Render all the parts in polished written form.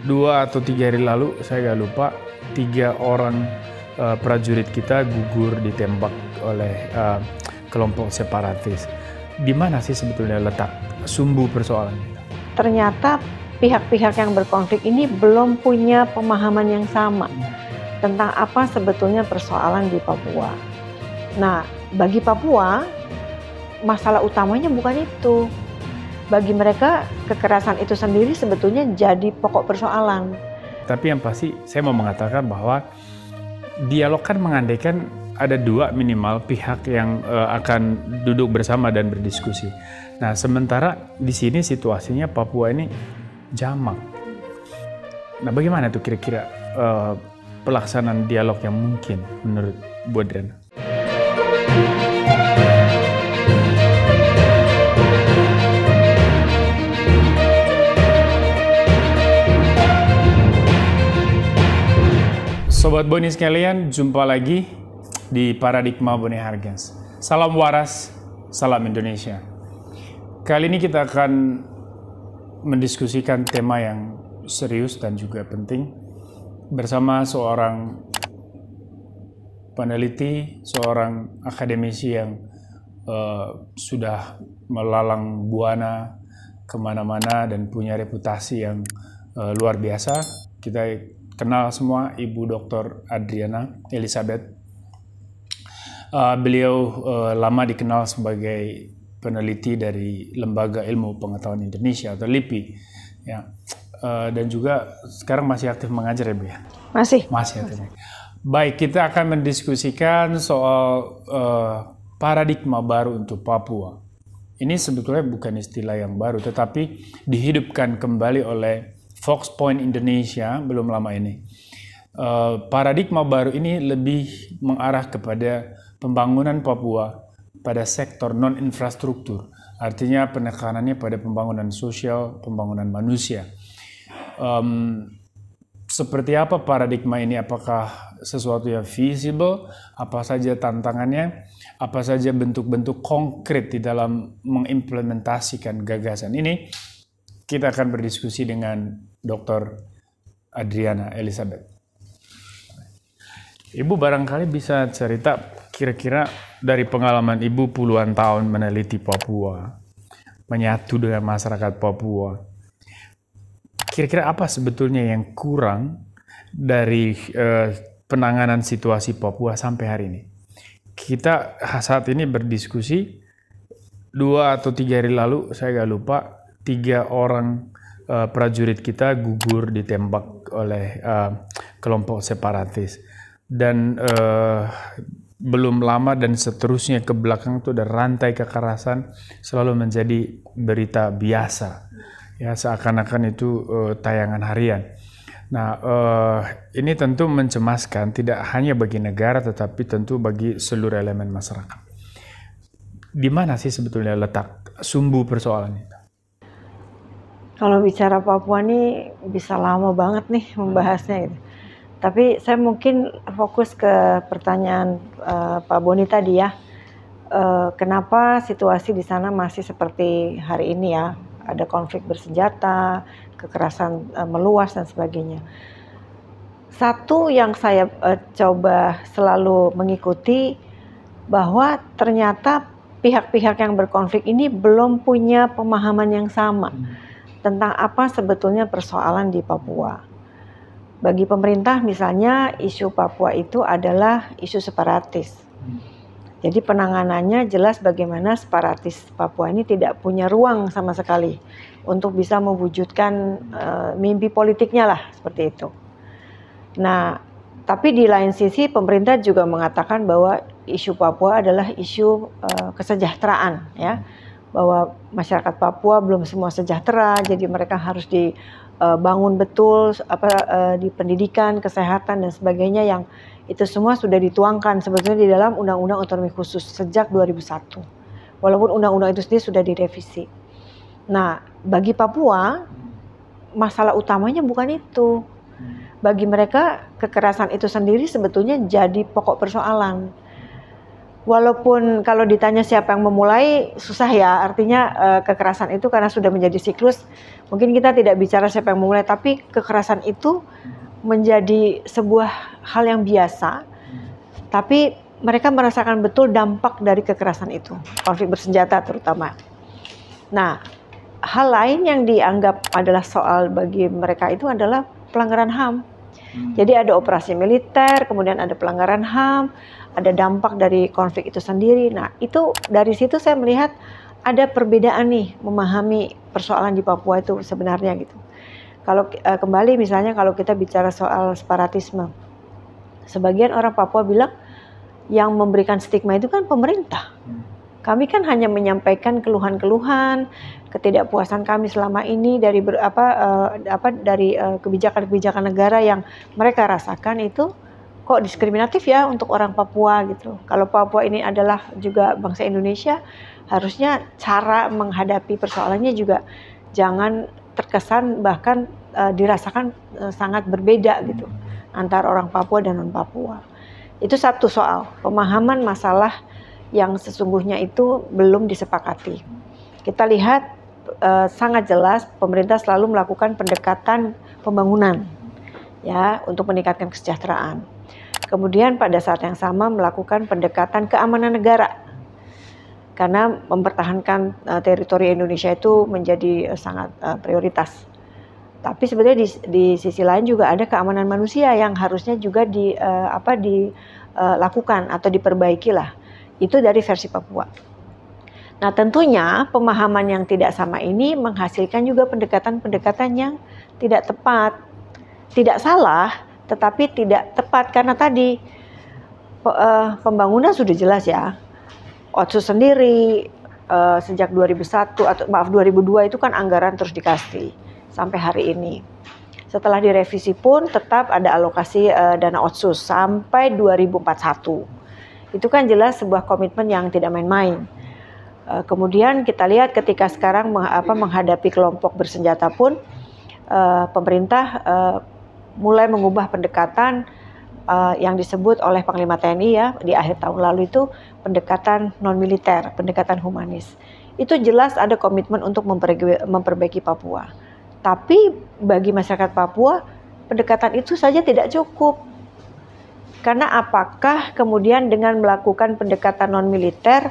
2 atau 3 hari lalu, saya nggak lupa, 3 orang prajurit kita gugur ditembak oleh kelompok separatis. Di mana sih sebetulnya letak sumbu persoalan itu? Ternyata pihak-pihak yang berkonflik ini belum punya pemahaman yang sama tentang apa sebetulnya persoalan di Papua. Nah, bagi Papua, masalah utamanya bukan itu. Bagi mereka, kekerasan itu sendiri sebetulnya jadi pokok persoalan. Tapi yang pasti, saya mau mengatakan bahwa dialog kan mengandaikan ada 2 minimal pihak yang akan duduk bersama dan berdiskusi. Nah, sementara di sini situasinya Papua ini jamak. Nah, bagaimana tuh kira-kira pelaksanaan dialog yang mungkin menurut Bu Adriana? Sobat Boni sekalian, jumpa lagi di Paradigma Boni Hargens. Salam waras, salam Indonesia. Kali ini kita akan mendiskusikan tema yang serius dan juga penting bersama seorang peneliti, seorang akademisi yang sudah melalang buana kemana-mana dan punya reputasi yang luar biasa. Kita kenal semua Ibu Dr. Adriana Elizabeth. Beliau lama dikenal sebagai peneliti dari Lembaga Ilmu Pengetahuan Indonesia atau LIPI, ya. Dan juga sekarang masih aktif mengajar ya Bu ya? Masih aktif. Baik, kita akan mendiskusikan soal paradigma baru untuk Papua. Ini sebetulnya bukan istilah yang baru, tetapi dihidupkan kembali oleh Fox Point Indonesia belum lama ini. Paradigma baru ini lebih mengarah kepada pembangunan Papua pada sektor non-infrastruktur. Artinya penekanannya pada pembangunan sosial, pembangunan manusia. Seperti apa paradigma ini? Apakah sesuatu yang feasible? Apa saja tantangannya? Apa saja bentuk-bentuk konkret di dalam mengimplementasikan gagasan ini? Kita akan berdiskusi dengan Dr. Adriana Elizabeth. Ibu barangkali bisa cerita kira-kira dari pengalaman Ibu puluhan tahun meneliti Papua, menyatu dengan masyarakat Papua. Kira-kira apa sebetulnya yang kurang dari penanganan situasi Papua sampai hari ini? Kita saat ini berdiskusi 2 atau 3 hari lalu, saya nggak lupa, 3 orang prajurit kita gugur ditembak oleh kelompok separatis. Dan belum lama dan seterusnya ke belakang itu ada rantai kekerasan selalu menjadi berita biasa. Ya, seakan-akan itu tayangan harian. Nah, ini tentu mencemaskan tidak hanya bagi negara tetapi tentu bagi seluruh elemen masyarakat. Di mana sih sebetulnya letak sumbu persoalan itu? kalau bicara Papua nih bisa lama banget nih membahasnya gitu. Tapi saya mungkin fokus ke pertanyaan Pak Boni tadi ya. Kenapa situasi di sana masih seperti hari ini ya? Ada konflik bersenjata, kekerasan meluas dan sebagainya. Satu yang saya coba selalu mengikuti bahwa ternyata pihak-pihak yang berkonflik ini belum punya pemahaman yang sama tentang apa sebetulnya persoalan di Papua. Bagi pemerintah misalnya isu Papua itu adalah isu separatis. Jadi penanganannya jelas bagaimana separatis Papua ini tidak punya ruang sama sekali untuk bisa mewujudkan mimpi politiknya lah seperti itu. Nah, tapi di lain sisi pemerintah juga mengatakan bahwa isu Papua adalah isu kesejahteraan ya. Bahwa masyarakat Papua belum semua sejahtera, jadi mereka harus dibangun betul di pendidikan, kesehatan dan sebagainya yang itu semua sudah dituangkan sebetulnya di dalam Undang-Undang Otonomi Khusus sejak 2001. Walaupun undang-undang itu sendiri sudah direvisi. Nah, bagi Papua masalah utamanya bukan itu. Bagi mereka kekerasan itu sendiri sebetulnya jadi pokok persoalan. Walaupun kalau ditanya siapa yang memulai, susah ya. Artinya kekerasan itu karena sudah menjadi siklus, mungkin kita tidak bicara siapa yang memulai, tapi kekerasan itu menjadi sebuah hal yang biasa. Tapi mereka merasakan betul dampak dari kekerasan itu, konflik bersenjata terutama. Nah, hal lain yang dianggap adalah soal bagi mereka itu adalah pelanggaran HAM. Jadi ada operasi militer, kemudian ada pelanggaran HAM, ada dampak dari konflik itu sendiri. Nah, itu dari situ saya melihat ada perbedaan nih memahami persoalan di Papua itu sebenarnya gitu. Kalau kembali misalnya kalau kita bicara soal separatisme, sebagian orang Papua bilang yang memberikan stigma itu kan pemerintah. Kami kan hanya menyampaikan keluhan-keluhan, ketidakpuasan kami selama ini dari kebijakan-kebijakan negara yang mereka rasakan itu kok diskriminatif ya untuk orang Papua gitu. Kalau Papua ini adalah juga bangsa Indonesia, harusnya cara menghadapi persoalannya juga jangan terkesan bahkan dirasakan sangat berbeda gitu antara orang Papua dan non Papua. Itu satu soal pemahaman masalah yang sesungguhnya itu belum disepakati. Kita lihat sangat jelas pemerintah selalu melakukan pendekatan pembangunan ya untuk meningkatkan kesejahteraan. Kemudian pada saat yang sama melakukan pendekatan keamanan negara. Karena mempertahankan teritori Indonesia itu menjadi sangat prioritas. Tapi sebenarnya di sisi lain juga ada keamanan manusia yang harusnya juga dilakukan atau diperbaiki lah. Itu dari versi Papua. Nah tentunya pemahaman yang tidak sama ini menghasilkan juga pendekatan-pendekatan yang tidak tepat. Tidak salah, tetapi tidak tepat karena tadi pembangunan sudah jelas ya. Otsus sendiri sejak 2002 itu kan anggaran terus dikasih sampai hari ini. Setelah direvisi pun tetap ada alokasi dana Otsus sampai 2041. Itu kan jelas sebuah komitmen yang tidak main-main. Kemudian kita lihat ketika sekarang menghadapi kelompok bersenjata pun pemerintah mulai mengubah pendekatan yang disebut oleh Panglima TNI ya di akhir tahun lalu itu pendekatan non-militer, pendekatan humanis. Itu jelas ada komitmen untuk memperbaiki Papua. Tapi bagi masyarakat Papua pendekatan itu saja tidak cukup. Karena apakah kemudian dengan melakukan pendekatan non-militer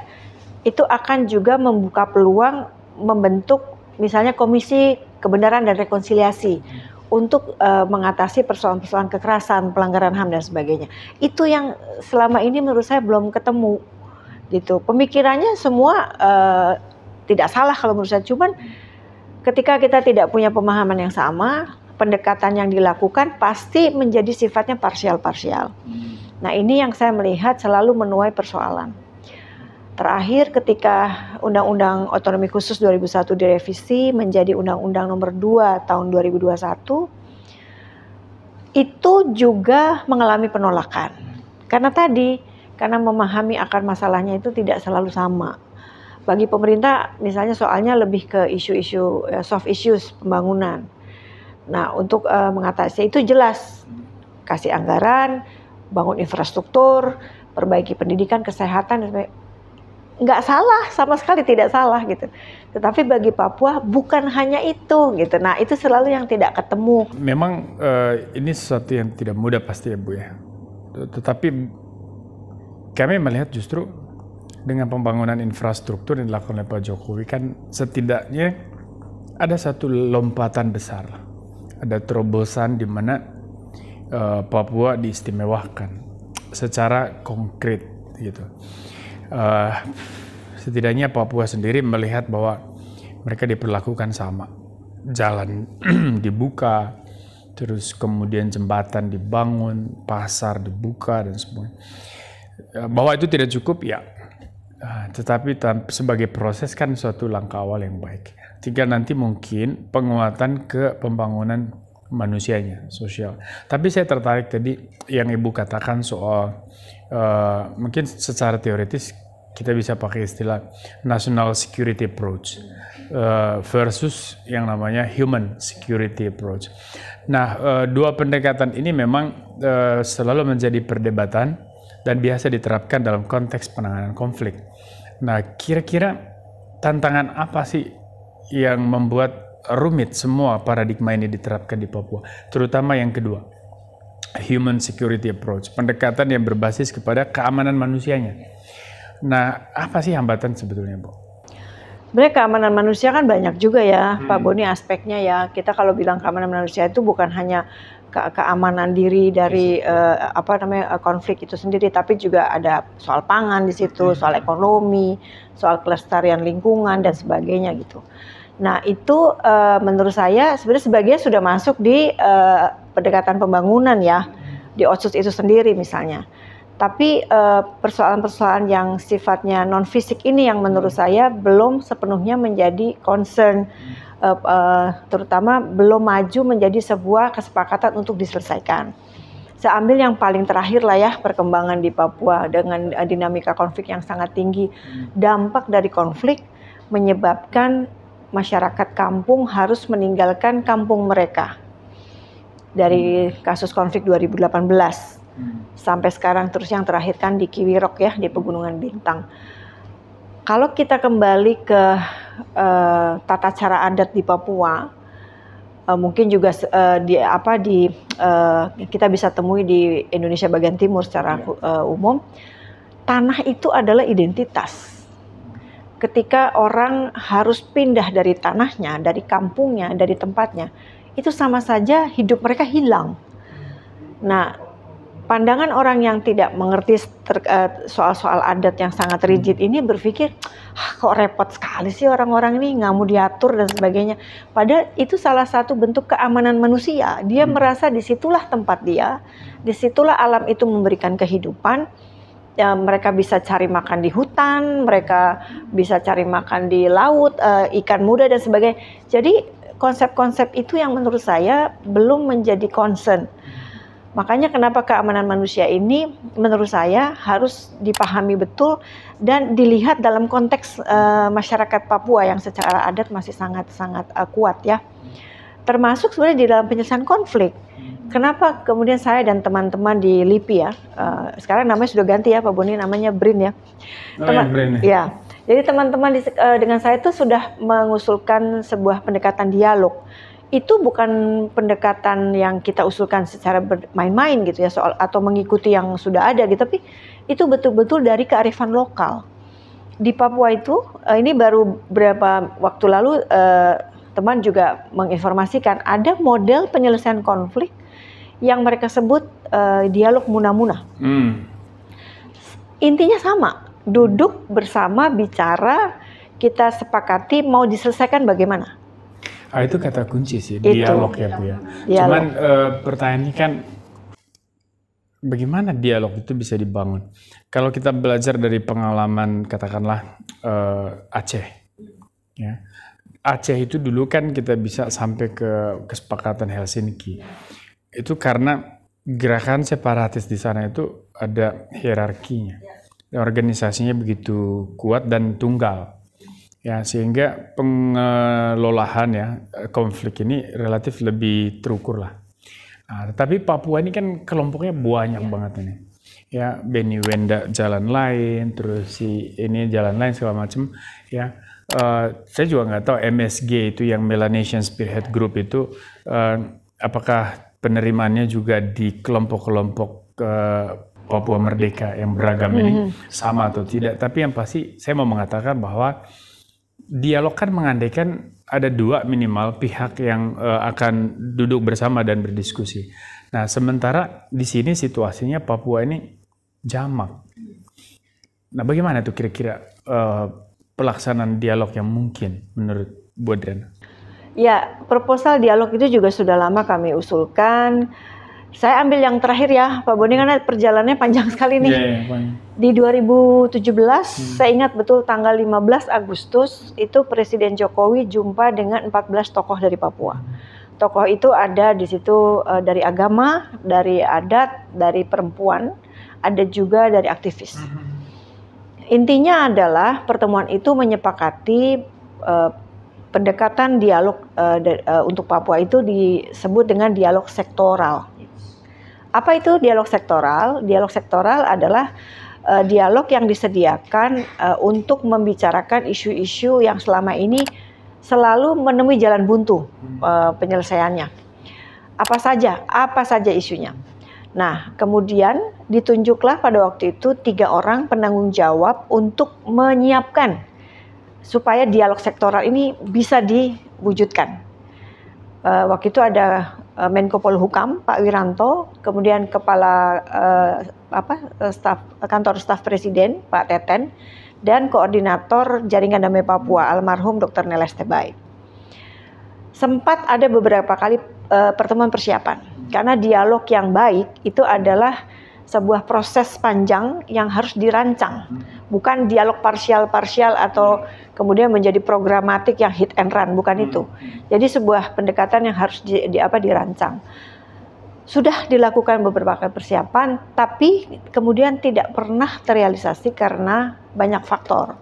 itu akan juga membuka peluang membentuk misalnya Komisi Kebenaran dan Rekonsiliasi untuk mengatasi persoalan-persoalan kekerasan, pelanggaran HAM dan sebagainya. Itu yang selama ini menurut saya belum ketemu gitu. Pemikirannya semua tidak salah kalau menurut saya, cuman ketika kita tidak punya pemahaman yang sama, pendekatan yang dilakukan pasti menjadi sifatnya parsial-parsial. Nah ini yang saya melihat selalu menuai persoalan. Terakhir ketika Undang-Undang Otonomi Khusus 2001 direvisi menjadi Undang-Undang Nomor 2 Tahun 2021, itu juga mengalami penolakan. Karena memahami akar masalahnya itu tidak selalu sama. Bagi pemerintah misalnya soalnya lebih ke isu-isu soft issues pembangunan. Nah untuk mengatasi itu jelas kasih anggaran, bangun infrastruktur, perbaiki pendidikan, kesehatan, nggak salah, sama sekali tidak salah gitu. Tetapi bagi Papua bukan hanya itu gitu. Nah itu selalu yang tidak ketemu. Memang ini sesuatu yang tidak mudah pasti ya Bu ya. Tetapi kami melihat justru dengan pembangunan infrastruktur yang dilakukan oleh Pak Jokowi kan setidaknya ada satu lompatan besar. Ada terobosan di mana Papua diistimewakan secara konkret gitu. Setidaknya Papua sendiri melihat bahwa mereka diperlakukan sama. Jalan dibuka, terus kemudian jembatan dibangun, pasar dibuka dan semuanya. Bahwa itu tidak cukup ya, tetapi sebagai proses kan suatu langkah awal yang baik. Tinggal nanti mungkin penguatan ke pembangunan manusianya, sosial. Tapi saya tertarik tadi yang Ibu katakan soal mungkin secara teoritis kita bisa pakai istilah national security approach versus yang namanya human security approach. Nah, dua pendekatan ini memang selalu menjadi perdebatan dan biasa diterapkan dalam konteks penanganan konflik. Nah, kira-kira tantangan apa sih yang membuat rumit semua paradigma ini diterapkan di Papua, terutama yang kedua, human security approach, pendekatan yang berbasis kepada keamanan manusianya. Nah, apa sih hambatan sebetulnya, Bu? Sebenarnya keamanan manusia kan banyak juga ya, Pak Boni, aspeknya ya. Kita kalau bilang keamanan manusia itu bukan hanya keamanan diri dari konflik itu sendiri, tapi juga ada soal pangan di situ, soal ekonomi, soal kelestarian lingkungan dan sebagainya gitu. Nah itu menurut saya sebenarnya sebagian sudah masuk di pendekatan pembangunan ya, di Otsus itu sendiri misalnya. Tapi persoalan-persoalan yang sifatnya non-fisik ini yang menurut saya belum sepenuhnya menjadi concern, terutama belum maju menjadi sebuah kesepakatan untuk diselesaikan. Saya ambil yang paling terakhir lah ya, perkembangan di Papua dengan dinamika konflik yang sangat tinggi. Dampak dari konflik menyebabkan masyarakat kampung harus meninggalkan kampung mereka. Dari kasus konflik 2018 sampai sekarang, terus yang terakhir kan di Kiwirok ya, di Pegunungan Bintang. Kalau kita kembali ke tata cara adat di Papua, mungkin juga kita bisa temui di Indonesia bagian timur secara umum, tanah itu adalah identitas. Ketika orang harus pindah dari tanahnya, dari kampungnya, dari tempatnya, itu sama saja hidup mereka hilang. Nah, pandangan orang yang tidak mengerti soal-soal adat yang sangat rigid ini berpikir, kok repot sekali sih orang-orang ini, nggak mau diatur dan sebagainya. Padahal itu salah satu bentuk keamanan manusia. Dia merasa disitulah tempat dia, disitulah alam itu memberikan kehidupan. Ya, mereka bisa cari makan di hutan, mereka bisa cari makan di laut, ikan muda dan sebagainya. Jadi konsep-konsep itu yang menurut saya belum menjadi concern. Makanya kenapa keamanan manusia ini menurut saya harus dipahami betul dan dilihat dalam konteks masyarakat Papua yang secara adat masih sangat-sangat kuat ya. Termasuk sebenarnya di dalam penyelesaian konflik. Kenapa kemudian saya dan teman-teman di LIPI ya, sekarang namanya sudah ganti ya Pak Boni, namanya BRIN ya. BRIN. Ya. Jadi teman-teman dengan saya itu sudah mengusulkan sebuah pendekatan dialog. Itu bukan pendekatan yang kita usulkan secara bermain-main gitu ya, soal atau mengikuti yang sudah ada gitu, tapi itu betul-betul dari kearifan lokal. Di Papua itu, ini baru beberapa waktu lalu teman juga menginformasikan ada model penyelesaian konflik yang mereka sebut dialog muna-muna. Intinya sama, duduk bersama, bicara, kita sepakati mau diselesaikan bagaimana. Itu kata kunci sih, dialog ya Bu ya. Cuman pertanyaannya kan, bagaimana dialog itu bisa dibangun? Kalau kita belajar dari pengalaman katakanlah Aceh, ya. Aceh itu dulu kan kita bisa sampai ke kesepakatan Helsinki. Itu karena gerakan separatis di sana itu ada hierarkinya. Organisasinya begitu kuat dan tunggal. Ya, sehingga pengelolaan ya konflik ini relatif lebih terukur lah. Nah, tetapi Papua ini kan kelompoknya banyak banget ini. Ya, Beni Wenda jalan lain, terus si ini jalan lain segala macam. Ya, saya juga nggak tahu MSG itu yang Melanesian Spearhead Group itu apakah penerimaannya juga di kelompok-kelompok Papua Merdeka yang beragam ini sama atau tidak. Tapi yang pasti saya mau mengatakan bahwa dialog kan mengandaikan ada dua minimal pihak yang akan duduk bersama dan berdiskusi. Nah, sementara di sini situasinya Papua ini jamak. Nah, bagaimana tuh kira-kira pelaksanaan dialog yang mungkin menurut Bu Adriana? Ya, proposal dialog itu juga sudah lama kami usulkan. Saya ambil yang terakhir ya, Pak Boni, karena perjalanannya panjang sekali nih. Di 2017, saya ingat betul tanggal 15 Agustus, itu Presiden Jokowi jumpa dengan 14 tokoh dari Papua. Tokoh itu ada di situ dari agama, dari adat, dari perempuan, ada juga dari aktivis. Intinya adalah pertemuan itu menyepakati pendekatan dialog untuk Papua itu disebut dengan dialog sektoral. Apa itu dialog sektoral? Dialog sektoral adalah dialog yang disediakan untuk membicarakan isu-isu yang selama ini selalu menemui jalan buntu penyelesaiannya. Apa saja isunya. Nah, kemudian ditunjuklah pada waktu itu 3 orang penanggung jawab untuk menyiapkan supaya dialog sektoral ini bisa diwujudkan. Waktu itu ada Menko Polhukam Pak Wiranto, kemudian Kepala Kantor Staf Presiden Pak Teten, dan Koordinator Jaringan Damai Papua almarhum Dr. Neles Tebai. Sempat ada beberapa kali pertemuan persiapan, karena dialog yang baik itu adalah sebuah proses panjang yang harus dirancang, bukan dialog parsial atau kemudian menjadi programatik yang hit and run, bukan itu. Jadi sebuah pendekatan yang harus dirancang. Sudah dilakukan beberapa kali persiapan, tapi kemudian tidak pernah terrealisasi karena banyak faktor.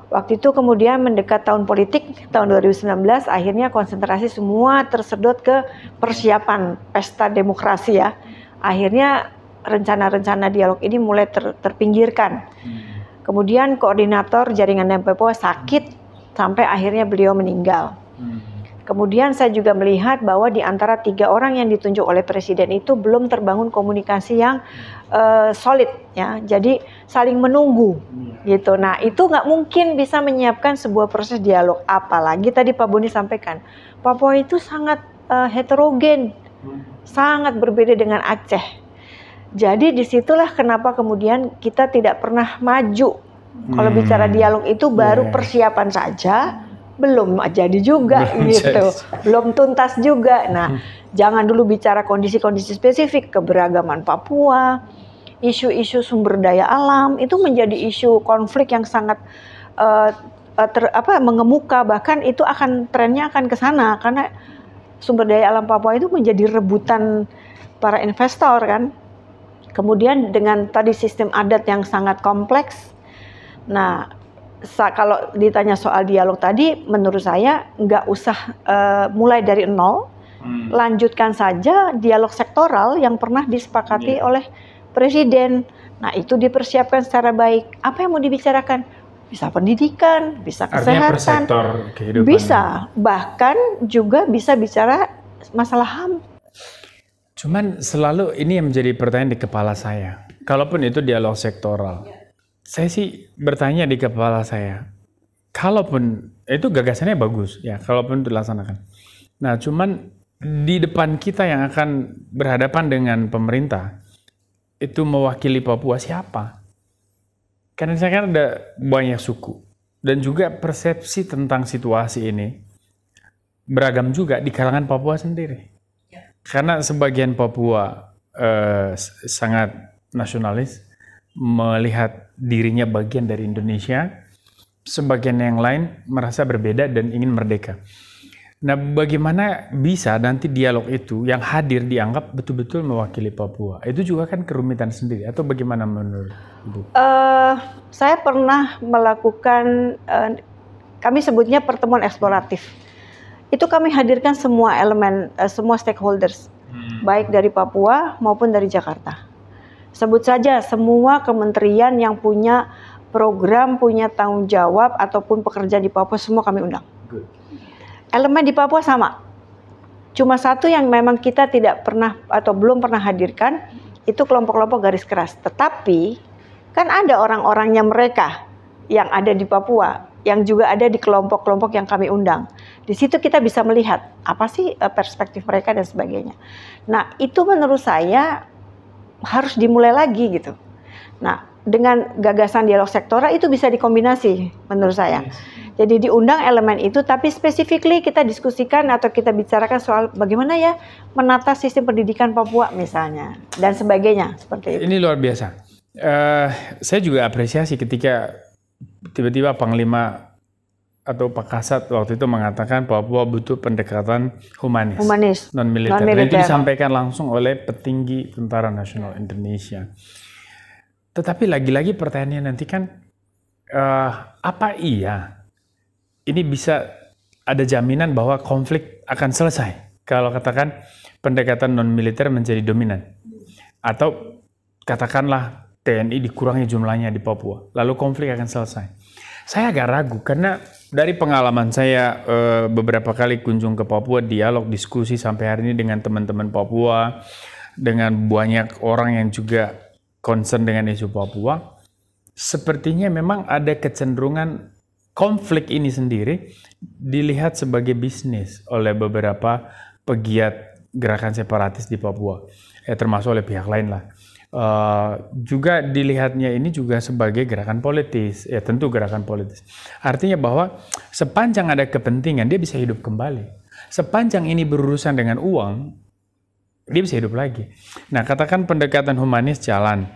Waktu itu kemudian mendekat tahun politik, tahun 2019, akhirnya konsentrasi semua tersedot ke persiapan pesta demokrasi ya. Akhirnya rencana-rencana dialog ini mulai terpinggirkan. Kemudian koordinator Jaringan Damai Papua sakit sampai akhirnya beliau meninggal. Kemudian saya juga melihat bahwa di antara 3 orang yang ditunjuk oleh Presiden itu belum terbangun komunikasi yang solid ya. Jadi saling menunggu gitu. Nah, itu nggak mungkin bisa menyiapkan sebuah proses dialog. Apalagi tadi Pak Boni sampaikan, Papua itu sangat heterogen, sangat berbeda dengan Aceh. Jadi disitulah kenapa kemudian kita tidak pernah maju. Kalau bicara dialog itu baru persiapan saja, belum jadi juga gitu, belum tuntas juga. Nah, jangan dulu bicara kondisi-kondisi spesifik, keberagaman Papua, isu-isu sumber daya alam, itu menjadi isu konflik yang sangat mengemuka, bahkan itu trennya akan ke sana, karena sumber daya alam Papua itu menjadi rebutan para investor kan. Kemudian dengan tadi sistem adat yang sangat kompleks. Nah, kalau ditanya soal dialog tadi, menurut saya nggak usah mulai dari nol, lanjutkan saja dialog sektoral yang pernah disepakati oleh Presiden. Nah, itu dipersiapkan secara baik. Apa yang mau dibicarakan? Bisa pendidikan, bisa kesehatan, per sektor kehidupan. Bisa, bahkan juga bisa bicara masalah HAM. Cuman selalu ini yang menjadi pertanyaan di kepala saya. Kalaupun itu dialog sektoral, saya sih bertanya di kepala saya, kalaupun itu gagasannya bagus ya, kalaupun dilaksanakan. Nah, cuman di depan kita yang akan berhadapan dengan pemerintah, itu mewakili Papua siapa? Karena saya kan ada banyak suku dan juga persepsi tentang situasi ini beragam juga di kalangan Papua sendiri. Karena sebagian Papua sangat nasionalis, melihat dirinya bagian dari Indonesia, sebagian yang lain merasa berbeda dan ingin merdeka. Nah, bagaimana bisa nanti dialog itu yang hadir dianggap betul-betul mewakili Papua? Itu juga kan kerumitan sendiri, atau bagaimana menurut Ibu? Saya pernah melakukan, kami sebutnya pertemuan eksploratif. Itu kami hadirkan semua elemen, semua stakeholders, baik dari Papua maupun dari Jakarta. Sebut saja semua kementerian yang punya program, punya tanggung jawab ataupun pekerja di Papua, semua kami undang. Good. Elemen di Papua sama. Cuma satu yang memang kita tidak pernah atau belum pernah hadirkan, itu kelompok-kelompok garis keras. Tetapi kan ada orang-orangnya mereka yang ada di Papua, yang juga ada di kelompok-kelompok yang kami undang. Di situ kita bisa melihat apa sih perspektif mereka dan sebagainya. Nah, itu menurut saya harus dimulai lagi gitu. Nah, dengan gagasan dialog sektoral itu bisa dikombinasi menurut saya. Jadi diundang elemen itu, tapi specifically kita diskusikan atau kita bicarakan soal bagaimana ya menata sistem pendidikan Papua misalnya dan sebagainya seperti itu. Ini luar biasa. Saya juga apresiasi ketika tiba-tiba Panglima atau Pak Kasat waktu itu mengatakan Papua butuh pendekatan humanis. Non-militer. Dan itu disampaikan langsung oleh petinggi Tentara Nasional Indonesia. Tetapi lagi-lagi pertanyaannya nanti kan, apa iya ini bisa ada jaminan bahwa konflik akan selesai kalau katakan pendekatan non-militer menjadi dominan? Atau katakanlah TNI dikurangi jumlahnya di Papua, lalu konflik akan selesai. Saya agak ragu karena dari pengalaman saya beberapa kali kunjung ke Papua, dialog, diskusi sampai hari ini dengan teman-teman Papua, dengan banyak orang yang juga concern dengan isu Papua, sepertinya memang ada kecenderungan konflik ini sendiri dilihat sebagai bisnis oleh beberapa pegiat gerakan separatis di Papua, termasuk oleh pihak lain lah. Juga dilihatnya ini juga sebagai gerakan politis, tentu gerakan politis. Artinya bahwa sepanjang ada kepentingan dia bisa hidup kembali. Sepanjang ini berurusan dengan uang, dia bisa hidup lagi. Nah, katakan pendekatan humanis jalan,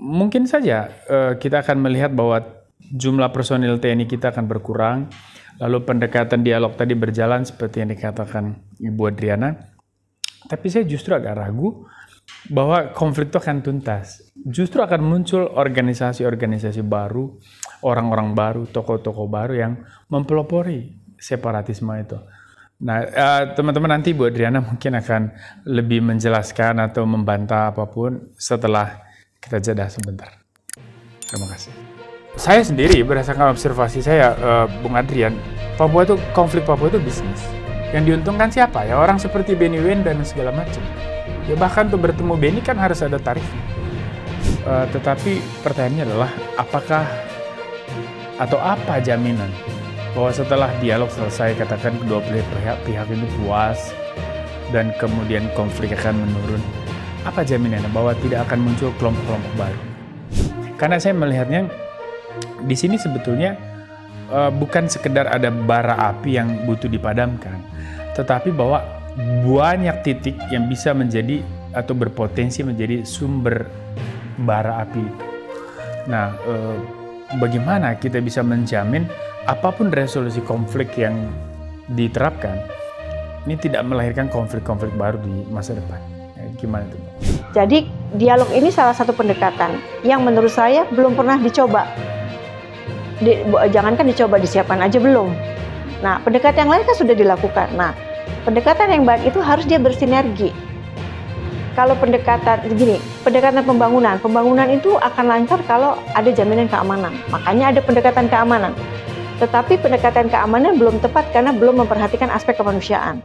mungkin saja kita akan melihat bahwa jumlah personil TNI kita akan berkurang, lalu pendekatan dialog tadi berjalan seperti yang dikatakan Ibu Adriana. Tapi saya justru agak ragu bahwa konflik itu akan tuntas. Justru akan muncul organisasi-organisasi baru, orang-orang baru, tokoh-tokoh baru yang mempelopori separatisme itu. Nah, teman-teman, nanti Bu Adriana mungkin akan lebih menjelaskan atau membantah apapun setelah kita jeda sebentar. Terima kasih. Saya sendiri berdasarkan observasi saya, Bung Adrian, konflik Papua itu bisnis. Yang diuntungkan siapa? Ya orang seperti Benny Wen dan segala macam. Ya bahkan untuk bertemu Benny kan harus ada tarifnya. Tetapi pertanyaannya adalah apakah atau apa jaminan bahwa setelah dialog selesai, katakan kedua pihak ini puas dan kemudian konflik akan menurun, apa jaminannya bahwa tidak akan muncul kelompok-kelompok baru? Karena saya melihatnya di sini sebetulnya bukan sekedar ada bara api yang butuh dipadamkan, tetapi bahwa banyak titik yang bisa menjadi atau berpotensi menjadi sumber bara api itu. Nah, bagaimana kita bisa menjamin apapun resolusi konflik yang diterapkan ini tidak melahirkan konflik-konflik baru di masa depan? Gimana itu? Jadi dialog ini salah satu pendekatan yang menurut saya belum pernah dicoba. Jangankan dicoba, disiapkan aja belum. Nah, pendekatan yang lain kan sudah dilakukan. Nah, pendekatan yang baik itu harus dia bersinergi. Kalau pendekatan pembangunan itu akan lancar kalau ada jaminan keamanan. Makanya ada pendekatan keamanan. Tetapi pendekatan keamanan belum tepat karena belum memperhatikan aspek kemanusiaan.